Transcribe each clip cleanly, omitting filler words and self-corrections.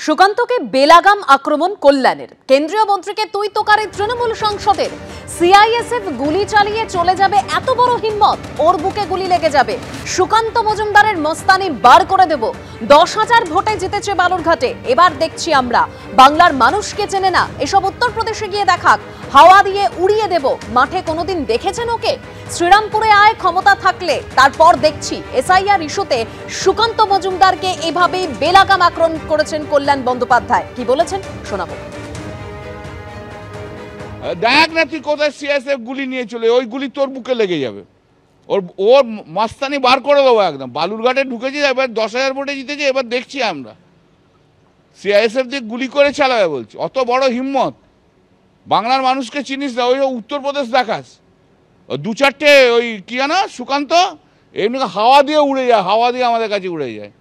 সুকান্তকে বেলাগাম আক্রমণ কল্যাণের। কেন্দ্রীয় মন্ত্রীকে তুই তোকারে তৃণমূল সংসদের। সিআইএসএফ গুলি চালিয়ে চলে যাবে, এত বড় হিম্মত? ওর বুকে গুলি লেগে যাবে। সুকান্ত মজুমদারের মস্তানি বার করে দেব। 10,000 ভোটে জিতেছে বালুরঘাটে। এবার দেখছি আমরা বাংলার মানুষকে চেনে না, এসব উত্তরপ্রদেশে গিয়ে দেখাক। হাওয়া দিয়ে উড়িয়ে দেব। মাঠে কোনোদিন দেখেছেন ওকে? শ্রীরামপুরে আয় ক্ষমতা থাকলে, তারপর দেখছি। এসআইআর ইস্যুতে সুকান্ত মজুমদারকে এভাবেই বেলাগাম আক্রমণ করেছেন কল্যাণ বন্দ্যোপাধ্যায়। কি বলেছেন শোনাবো। দেখ না তুই কোথায় সিএসএফ গুলি নিয়ে চলে, ওই গুলি তোর বুকে লেগে যাবে। ওর মাস্তানি বার করে দেবো একদম। বালুরঘাটে ঢুকেছি, এবার 10,000 ভোটে জিতেছে, এবার দেখছি আমরা সিআইএসএফ দিয়ে গুলি করে চালাবে বলছি। অত বড় হিম্মত? বাংলার মানুষকে চিনিস না, ওই উত্তরপ্রদেশ দেখাস। 2-4টে ওই কি জানা সুকান্ত এমনি হাওয়া দিয়ে উড়ে যায়, হাওয়া দিয়ে আমাদের কাছে উড়ে যায়।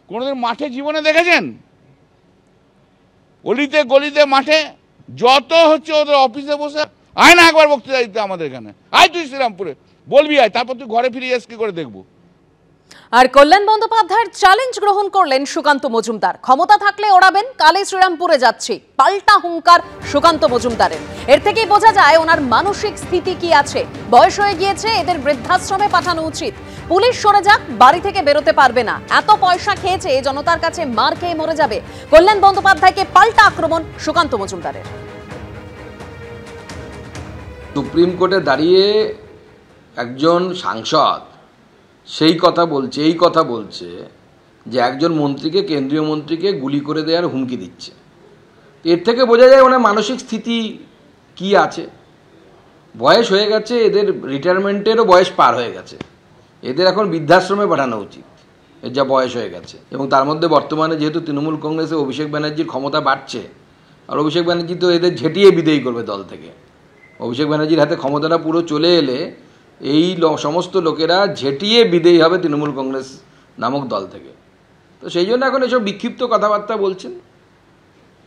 কোনোদিন মাঠে জীবনে দেখেছেন? অলিতে গলিতে মাঠে যত হচ্ছে ওদের অফিসে বসে। আয় না একবার বক্তৃতা দিতে আমাদের এখানে, আয় তুই শ্রীরামপুরে বলবি, আয়, তারপর তুই ঘরে ফিরে যাস কি করে দেখবো। আর কল্যাণ বন্দ্যোপাধ্যায়ের চ্যালেঞ্জ গ্রহণ করলেন সুকান্ত মজুমদার। ক্ষমতা থাকলে ওড়াবেন, কালে শ্রীরামপুরে যাচ্ছি। পাল্টা হুঙ্কার সুকান্ত মজুমদারের। এর থেকেই বোঝা যায় ওনার মানসিক স্থিতি কি আছে। বয়স হয়ে গিয়েছে, এদের বৃদ্ধাশ্রমে পাঠানো উচিত। পুলিশ সরে যাক, বাড়ি থেকে বেরোতে পারবে না। এত পয়সা খেয়েছে, জনতার কাছে মার খেয়ে মরে যাবে। কল্যাণ বন্দ্যোপাধ্যায়কে পাল্টা আক্রমণ সুকান্ত মজুমদারের। সুপ্রিম কোর্টে দাঁড়িয়ে একজন সাংসদ সেই কথা বলছে, এই কথা বলছে যে একজন মন্ত্রীকে, কেন্দ্রীয় মন্ত্রীকে গুলি করে দেওয়ার হুমকি দিচ্ছে। এর থেকে বোঝা যায় ওনার মানসিক স্থিতি কি আছে। বয়স হয়ে গেছে, এদের রিটায়ারমেন্টেরও বয়স পার হয়ে গেছে। এদের এখন বৃদ্ধাশ্রমে পাঠানো উচিত, এর যা বয়স হয়ে গেছে। এবং তার মধ্যে বর্তমানে যেহেতু তৃণমূল কংগ্রেসে অভিষেক ব্যানার্জির ক্ষমতা বাড়ছে, আর অভিষেক ব্যানার্জি তো এদের ঝেঁটিয়ে বিদায়ী করবে দল থেকে। অভিষেক ব্যানার্জির হাতে ক্ষমতাটা পুরো চলে এলে এই সমস্ত লোকেরা ঝেঁটিয়ে বিদেয়ী হবে তৃণমূল কংগ্রেস নামক দল থেকে। তো সেই জন্য এখন এসব বিক্ষিপ্ত কথাবার্তা বলছেন।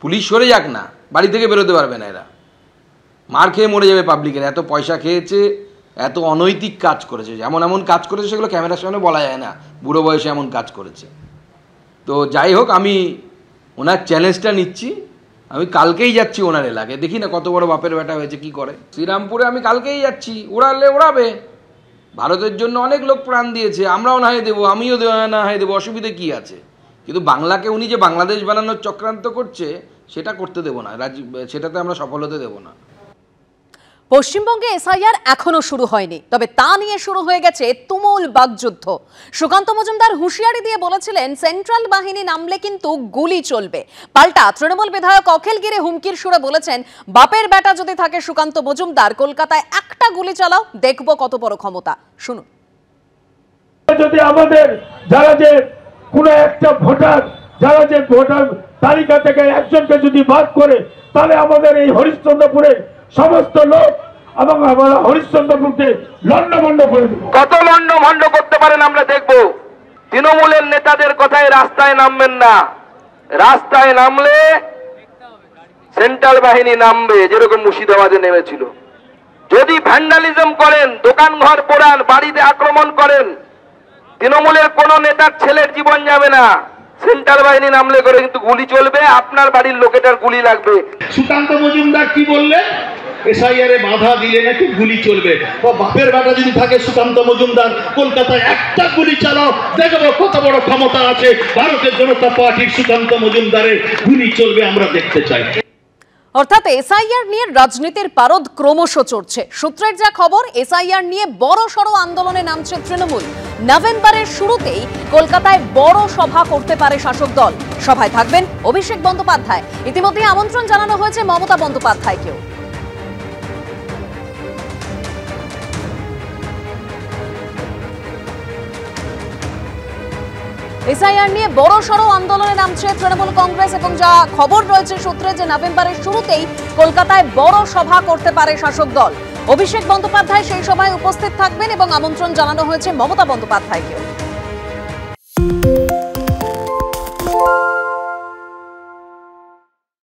পুলিশ সরে যাক না, বাড়ি থেকে বেরোতে পারবে না এরা। মার খেয়ে মরে যাবে পাবলিকের। এত পয়সা খেয়েছে, এত অনৈতিক কাজ করেছে, এমন এমন কাজ করেছে সেগুলো ক্যামেরার সামনে বলা যায় না। বুড়ো বয়সে এমন কাজ করেছে। তো যাই হোক, আমি ওনার চ্যালেঞ্জটা নিচ্ছি। আমি কালকেই যাচ্ছি ওনার এলাকায়, দেখি না কত বড় বাপের বেটা হয়েছে কি করে। শ্রীরামপুরে আমি কালকেই যাচ্ছি। ওড়ালে ওড়াবে। ভারতের জন্য অনেক লোক প্রাণ দিয়েছে, আমরাও না হয় দেবো, আমিও না হয় দেবো, অসুবিধে কি আছে। কিন্তু বাংলাকে উনি যে বাংলাদেশ বানানোর চক্রান্ত করছে, সেটা করতে দেবো না, সেটাতে আমরা সফল হতে দেবো না। পশ্চিমবঙ্গে এসআইআর এখনো শুরু হয়নি, তবে তা নিয়ে শুরু হয়ে গেছে তুমুল বাকযুদ্ধ। সুকান্ত মজুমদার হুঁশিয়ারি দিয়ে বলেছিলেন, সেন্ট্রাল বাহিনী নামলে কিন্তু গুলি চলবে। পাল্টা তৃণমূল বিধায়ক অখিলগিরি হুমকির সুরে বলেছেন, বাপের বেটা যদি থাকে সুকান্ত মজুমদার, কলকাতায় একটা গুলি চালাও, দেখবো কত বড় ক্ষমতা। শুনুন। যদি আমাদের যারা যে কোনো একটা ভোটার, যারা যে ভোটার তালিকা থেকে একজনকে যদি বাদ করে, তাহলে আমাদের এই হরিশ্চন্দ্রপুরের সমস্ত লোক এবং আমরা হরিশ্চন্দ্রপুরকে লন্ডভন্ড করে দেব। কত লন্ডভন্ড করতে পারেন আমরা দেখব। তৃণমূলের নেতাদের কথায় রাস্তায় নামবেন না। রাস্তায় নামলে সেন্ট্রাল বাহিনী নামবে, যেরকম মুর্শিদাবাদে নেমেছিল। যদি ভ্যান্ডালিজম করেন, দোকান ঘর পোড়ান, বাড়িতে আক্রমণ করেন, তৃণমূলের কোন নেতার ছেলের জীবন যাবে না। সেন্ট্রাল বাহিনী নামলে করে কিন্তু গুলি চলবে, আপনার বাড়ির লোকেটার গুলি লাগবে। সুকান্ত মজুমদার কি বললেন? এসআইআর এ বাধা দিলে নাকি গুলি চলবে। বাপের বেটা যদি থাকে সুকান্ত মজুমদার, কলকাতায় একটা গুলি চালাও, দেখবো কত বড় ক্ষমতা আছে। ভারতের জনতা পার্টির সুকান্ত মজুমদারের গুলি চলবে, আমরা দেখতে চাই। অর্থাৎ এসআইআর নিয়ে রাজনীতির পারদ ক্রমশ চড়ছে। সূত্রের যা খবর, এসআইআর নিয়ে বড় সড় আন্দোলনে নামছে তৃণমূল। নভেম্বরের শুরুতেই কলকাতায় বড় সভা করতে পারে শাসক দল। সভায় থাকবেন অভিষেক বন্দ্যোপাধ্যায়। ইতিমধ্যে আমন্ত্রণ জানানো হয়েছে মমতা বন্দ্যোপাধ্যায়কেও। এসআইআর নিয়ে বড় সড় আন্দোলনে নামছে তৃণমূল কংগ্রেস, এবং যা খবর রয়েছে সূত্রে, যে নভেম্বরের শুরুতেই কলকাতায় বড় সভা করতে পারে শাসক দল। অভিষেক বন্দ্যোপাধ্যায় সেই সভায় উপস্থিত থাকবেন এবং আমন্ত্রণ জানানো হয়েছে মমতা বন্দ্যোপাধ্যায়কেও।